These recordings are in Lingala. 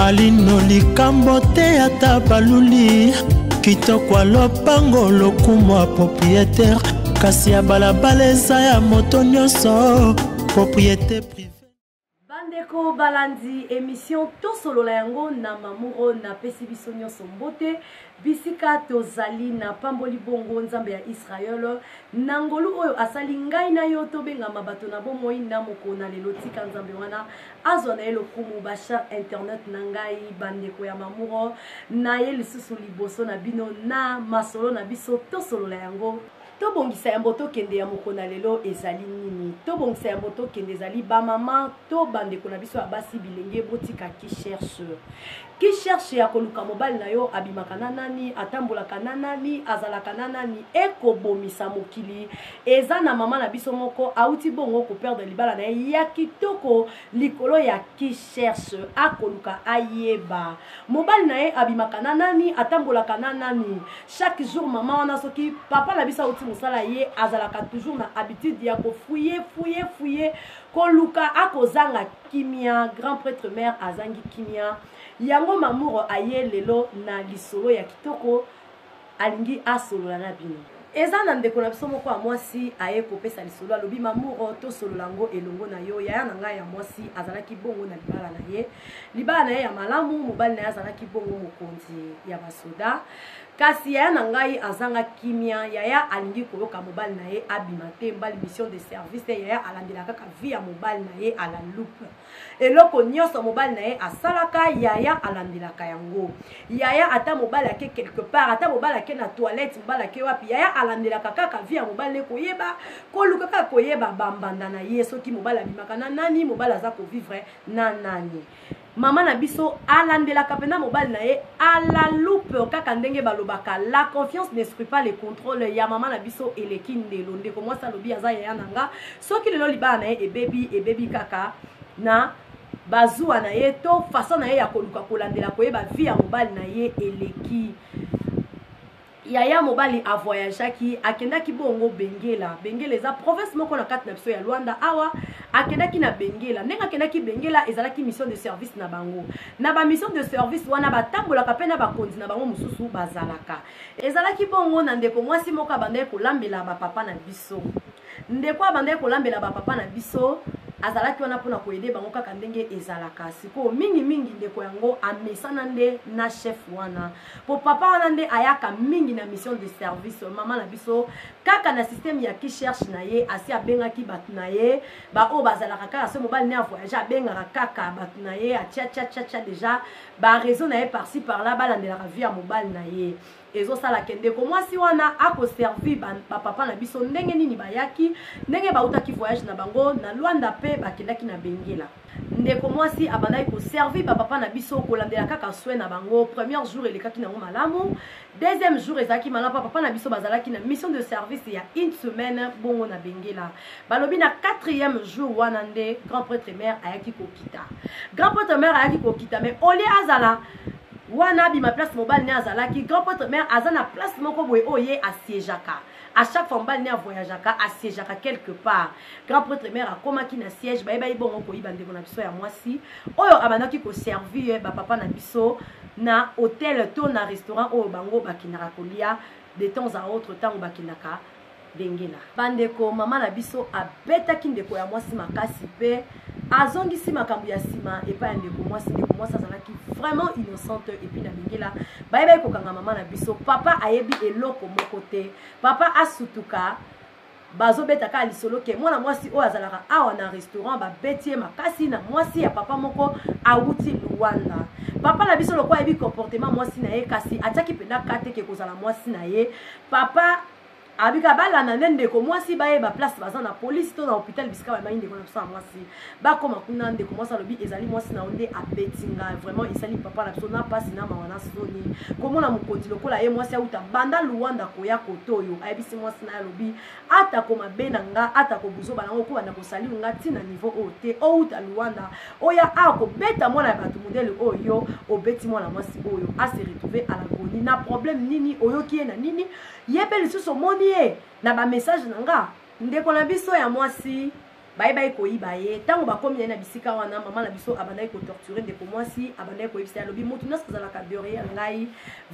alino likambo te ata baluli kitoko lopango lokumu propriétaire kasi ya balabala eza ya moto nyonso propriété privée. Bandeko balandi émission tosolola yango na mamuro na pesi biso nyonso mbote bisika tozali na pamboli bongo nzambe ya Israel na ngolu oyo asali ngai na yo tobengama bato na bomoi na mokona lelo tika nzambe wana azwa na ye lokumu basha internet na ngai bandeko ya mamuro na ye lisusu liboso na bino na masolo na biso tosolola yango. Tobongisa yambo tokende ya mokona lelo ezali nini? Tobongisa yambo tokende ezali ba mama to bandeko na biso ya basi bilenge botika ki cherche ya koluka mobali na yo abimaka na nani, atambolaka na nani, azalaka na nani, ekobomisa mokili. Eza na mama na biso moko auti bongo ko perdre libala na ya kitoko likolo ya ki cherche akoluka ayeba. Mobali na ye abimaka na nani, atambolaka na nani. Chaque jour mama wana soki papa na biso auti musala ye azalaka toujours na habitude ya ko fouiller koluka akozanga kimia, grand prêtre mère azangi kimia. Yango mamuro aye lelo na lisolo ya kitoko alingi asolola na bino. Eza na ndeko na biso moko ya mwasi aye kopesa lisolo alobi mamuro to sololango elongo na yo yaya na ngai ya mwasi azalaki bongo na libala na ye ya malamu mobali na ye azalaki bongo mokonzi ya basoda kasi yaya na ngai azanga kimia yaya alingi koyoka mobali na ye abima te mbali mission de service te yaya alandela kaka vie ya mobali na ye ala loupe eloko nyonso mobali na ye asalaka yaya alandelaka yango yaya ata mobali ake quelque part ata mobali ake na toilette mobali ake wapi yaya alandelaka kaka vie ya mobali ne koyeba koluka kaka koyeba bambanda na ye soki mobali abimaka na nani mobali aza kovivre na nani. Mama na biso alandelaka pena mobali na ye ala loupe kaka ndenge balobaka la confiance n'exclut pas le contrôle ya mama na biso eleki ndelo ndeko mwasi alobi aza yaya nanga soki lelo libala na ye ebebi kaka na bazua na ye to façon na ye ya koluka kolandela koyeba vie ya mobali na ye eleki. Yaya mobali a voyageaki akendaki bongo Bengela eza province moko na kati na biso ya Luanda awa akendaki na Bengela ndenge akendaki Bengela ezalaki mission de service na bango na ba mission de service wana batambolaka pe na bakonzi na bango mususu bazalaka ezalaki bongo na ndeko mwasi moko abandaki kolambela ba papa na biso ndeko abandaki kolambela ba papa na biso azalaki wana pona koyede bango kaka ndenge ezalaka siko mingi ndeko yango amesana nde na chef wana po papa wana nde ayaka mingi na mission de service mama na biso kaka na système ya ki cherche na ye asi abengaki batu na ye ba o bazalaka kaka so mobali ne a voyage abengaka kaka batu na ye a tcha déjà ba raison na ye par-ci par-là balandelaka vie ya mobali na ye ezo sala kende ko mwasi wana ako servi ba papa na biso ndenge nini bayaki ndenge bautaki voyage na bango na Luanda pe bakendaki na Bengela ndeko mwasi abandaki ko servi ba papa na biso kolandela kaka soin na bango premier jour elekaki na malamu deuxième jour ezaki malamu papa na biso bazalaki na mission de service ya une semaine bongo na Bengela balobi na quatrième jour wana nde grand prêtre mère ayaki kokita mais oli azala wana bima place mobile ne azalaki grand prêtre mère azana place moko boye oye asiégeaka à chaque fois mobile ne voyageaka asiégeaka quelque part grand prêtre mère akomaki na siège ba bongo ko ibande ko na biso ya mwasi oyo abandaki ko servir ba papa na biso na hôtel to na restaurant oyo bango bakinaka kolia de temps à autre temps bakinaka Bengela bandeko mama na biso abetaki ndeko ya mwasi makasi pe azongisi makambo ya sima epa ya ndeko mwasi azalaki vraiment innocente et puis na Bengela bayeba kokanga mama na biso papa ayebi eloko moko te papa asutuka bazo betaka lisolo ke mwana mwasi o azalaka awa na restaurant ba betie makasi na mwasi ya papa moko awuti Luanda papa na biso lokwa yebi comportement mwasi na ye kasi ataki penda kate ke kozala mwasi na ye papa abika bala na ndeko mwasi baye ba place baza na police to na hôpital bisika ba ndeko na biso mwasi ba koma kuna ndeko mwasi alobi ezali mwasi na onde abetinga vraiment isali papa na biso na pasi na mawana soni komona mokonzi lokola ye mwasi auta banda Luanda koya kotoyo ayebisi mwasi na alobi ata koma benanga ata ko buzo banango ko banda ko sali nga tina niveau ote outa Luanda oya ako beta mwana ya batu modèle oyo obeti mwana mwasi oyo a se retrouver à l'agonie na problème nini oyo ki na nini yebe lisusu moni na ba message nanga ndeko na biso ya mwasi baye koyiba ye tango bakomi na bisika wana mama na biso abandaki ko torturer ndeko mwasi abandaki koyebisa alobi mutu nyonso azalaka derrière ngai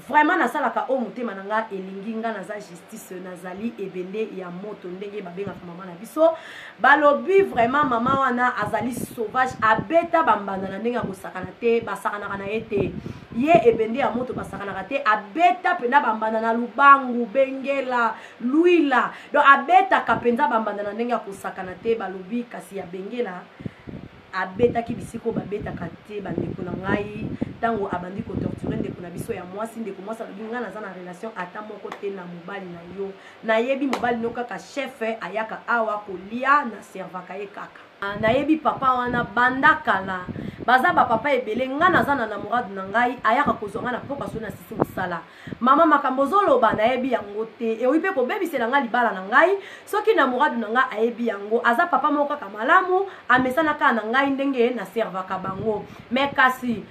vraiment nasalaka o motema na nga elingi nga naza justice nazali ebende ya moto ndenge babengaka mama na biso balobi vraiment mama wana azali sauvage abeta bambanda na ndenge ya kosakana te basakanaka na ye te ye ebende ya moto basakanaka te abeta pena bambanda na lubangu bengela luila donc abetaka mpenza bambanda na ndenge ya kosakana te balobi kasi ya bengela abetaki bisiko babetaka te bandeko na ngai tango abandi kotorture ndeko na biso ya mwasi ndeko mwasi alobi nga naza na relation ata moko te na mobali na yo nayebi mobali no kaka chef ayaka awa kolia na servaka ye kaka nayebi papa wana banda kala baza bapapa ebele nga naza na namorade na ngai ayaka kozwa nga na mpoka so na sisi mosala mama makambo ozoloba nayebi yango te ewi mpe kobebisela nga libala na ngai soki namorade na nga ayebi yango aza papa moko kaka malamu amesana kaka na ngai ndenge na servaka bango me kasi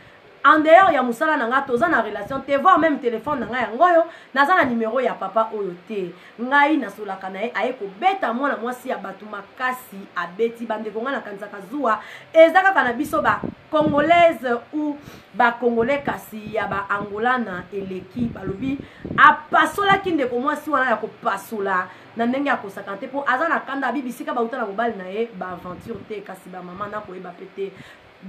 en dehors ya musala na nga toza na relation te voir même téléphone na nga yango oyo naza na numéro ya papa oyo te ngai nasolaka na ye aye kobeta mwana mwasi ya bato makasi abeti bandeko nga nakanisaka zuwa eza kaka na biso bacongolaise ou bacongolais kasi ya baangola na eleki balobi apasolaki ndeko mwasi wana ya kopasola na ndenge ya kosaka te mpo aza na kanda bibisika bauta na mobali na ye baaventure te kasi bamama nakoyeba pe te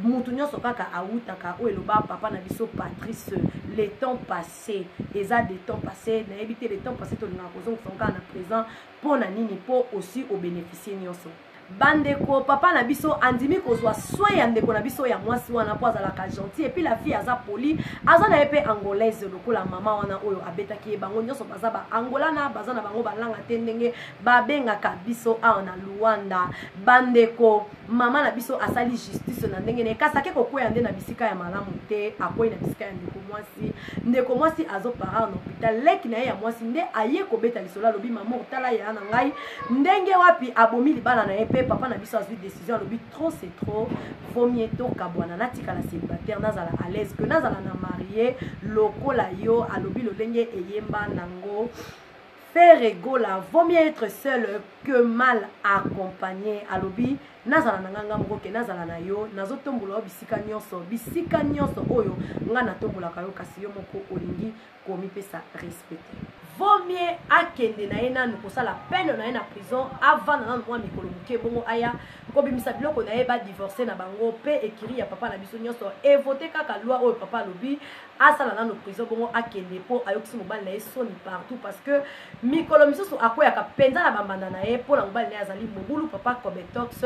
mutu nyonso kaka awutaka oyo eloba papa na biso Patrice les temps passés eza des temps passés nayebi te les temps passés tolingaka kozongisa kaka na présent mpo na nini mpo aussi obénéficie nyonso bandeko papa na biso andimi kozwa soin ya ndeko na biso ya mwasi wana po azalaka gentil et puis la fille aza poli aza na ye mpe angolaise lokola mama wana oyo abetaki ye bango nyonso baza baangolana baza na bango balanga te ndenge babengaka biso awa na Luanda bandeko mama na biso asali justice na ndenge ne kasi ake kokwea nde na bisika ya malamu te akwei na bisika ya ndeko mwasi azopara na hôpital leki na ye ya mwasi nde aye kobeta lisolo alobi mama otala ya na ngai ndenge wapi abomi libala na ye papa na biso azwi décision alobi trop c'est trop vaut mieux tokabwana natikala célibataire nazala à l'aise que nazala na marié lokola yo alobi lolenge eyemba nango faire égola vaut mieux être seul que mal accompagné alobi nazala na nganga moko ke nazala na yo nazotombola bisika nyonso oyo nga natombolaka yo kasi yo moko olingi komipesa respecter vaut mieux akende na ye nanu kosala peine na ye na prison avant nanu mwa mikolo moke bongo aya kobimisa biloko na ye badivorce na bango mpe ekiri ya papa na biso nyonso evote kaka loi oyo papa alobi asala nanu prison bongo akende mpo ayokisi mobali na ye soni partout parce que mikolo misusu akweyaka mpenza na bambanda na ye mpo na mobali na ye azali mobulu papa Cobetox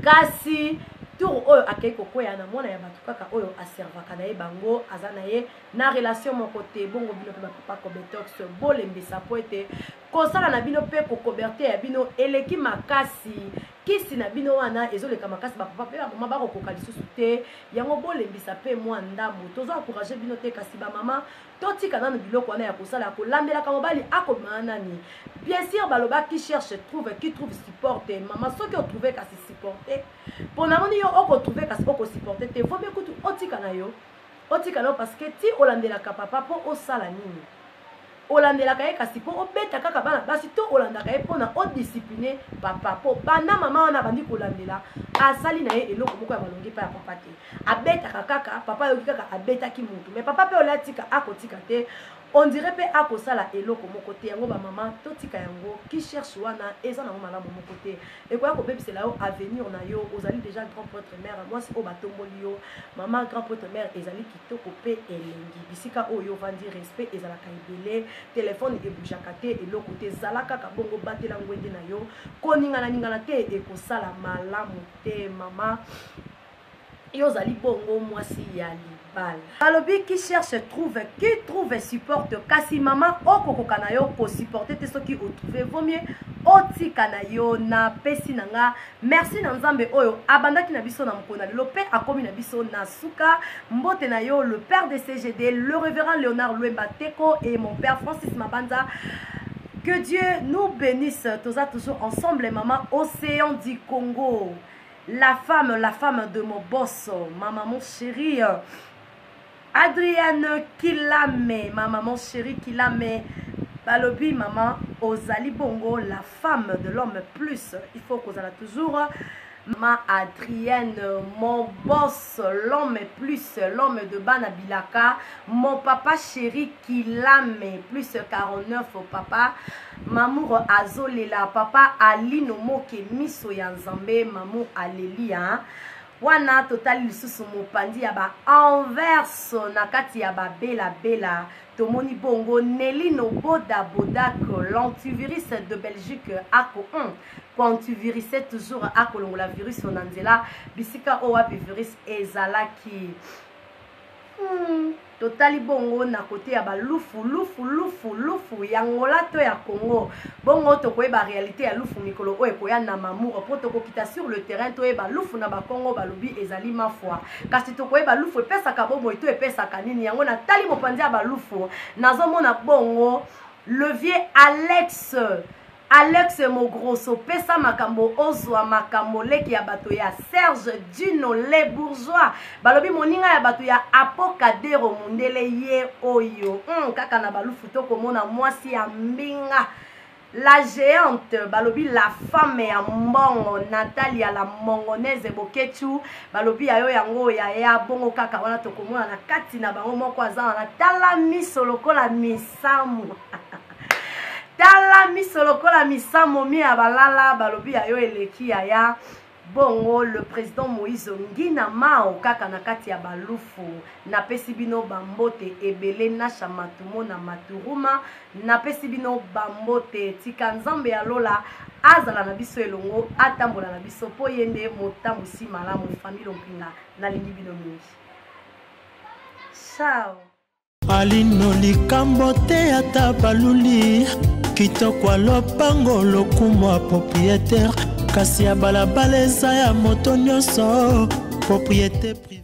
kasi tour oyo akei kokwea na mwana ya bato kaka oyo aservaka na ye bango aza na ye na relation moko te bongo bino mpe bapapa Cobetox bolembisa po ete kosala na bino mpe kokoberte ya bino eleki makasi kisi na bino wana ezoleka makasi bapapa mpe bamama bakokoka lisusu te yango bolembisa mpe mwa ndambo tozo encourage bino te kasi bamama totika nanu biloko wana ya kosala ya kolandelaka mobali akomana nani bien sûr baloba qui cherche trouve qui trouve supporte mama soki otrouve kasi supporte mpona moni yo okotrouve kasi okosupporte te fo mpe kutu otika na yo parce que ti olandelaka papa mpo osala nini olandelaka ye kasi mpo obeta kaka bana basi to olandaka ye mpona odiscipline papa mpo banda mama wana bandi kolandela asali na ye eloko moko ya balongi mpa ya papa te abetaka kaka papa yoki kaka abetaki mutu me papa mpe olatika akotika te on dirait mpe akosala eloko moko te yango bamama totika yango ki cherche wana eza nango malamu moko te ekoya kobebisela yo avenir na yo ozali déjà grand prêtre mère mwasi oyo batomboli yo mama grand prêtre mère ezali kitoko mpe elengi bisika oyo ovandi respect ezalaka ebele telefone ebujaka te eloko te ezala kaka bongo batela ngwende na yo koningana te ekosala malamu te mama yo ozali bongo mwasi ya libala balobi qui cherche trouve qui trouve supporte kasi mama okokoka na yo kosupporte te soki otrouve vaut mieux otika na yo na pesi na nga merci na nzambe oyo abandaki na biso na mokona lelo mpe akomi na biso na suka mbote na yo le père de CGD le révérend Léonard Lwemba Teko et mon père Francis Mabanza. Que Dieu nous bénisse toza toujours ensemble maman Océan du Congo. La femme de mon boss, ma maman chérie, Adrienne Kilame, ma maman chérie Kilame, Balobi, maman Ozali Bongo, la femme de l'homme plus. Il faut qu'on a toujours Ma Adrienne, mon boss, l'homme plus, l'homme de Banabilaka, mon papa chéri qui l'ame, plus 49 au papa, Mamour Azolela, papa Alino Moke Miso Yanzambe, Mamour Alelia, wana total lisusu mopandi ya ba Anvers nakati ya ba bela tomoni bongo Nelino boda l'antivirus de Belgique ako antivirus toujours ako longola virus onanzela bisika owapi virus ezalaki totali bongo na kote ya ba lufu yangola to ya Congo bongo to koyeba réalité ya lufu mikolo oyo koya na Mamour po to kokita sur le terrain to yeba lufu na ba Congo balobi ezali ma foi kasi to koyeba lufu epesaka bobo to epesaka nini yango na tali mopanzi ya ba lufu nazomona bongo levier Alex Mogrosso pesa makambo ozwa makambo leki ya bato ya Serge Dino les bourgeois balobi moninga ya bato ya Apokadero mundele ye oyo kaka na balufu to komona mwasi ya mbinga la géante balobi la femme ya mbongo Natalia la mongonaise bokechu balobi ayo yango ya bongo kaka wana to komona na kati na bango moko azana na tala miso lokola misamu tala miso lokola misamo mi abalala balobi ayo eleki ya bongo le président Moïse Ngina Mao kaka na kati ya balufu na pesibino bambote ebele na chamatumo na maturuma na pesibino bambote tika nzambe ya lola azala na biso elongo atambola na biso po yende motambusi malamu famille Lompinga na lingi bino mingi ciao alino likambo te ata baluli kitoko lopango lokumu propriétaire kasi ya balabala eza ya moto nyonso propriété privée.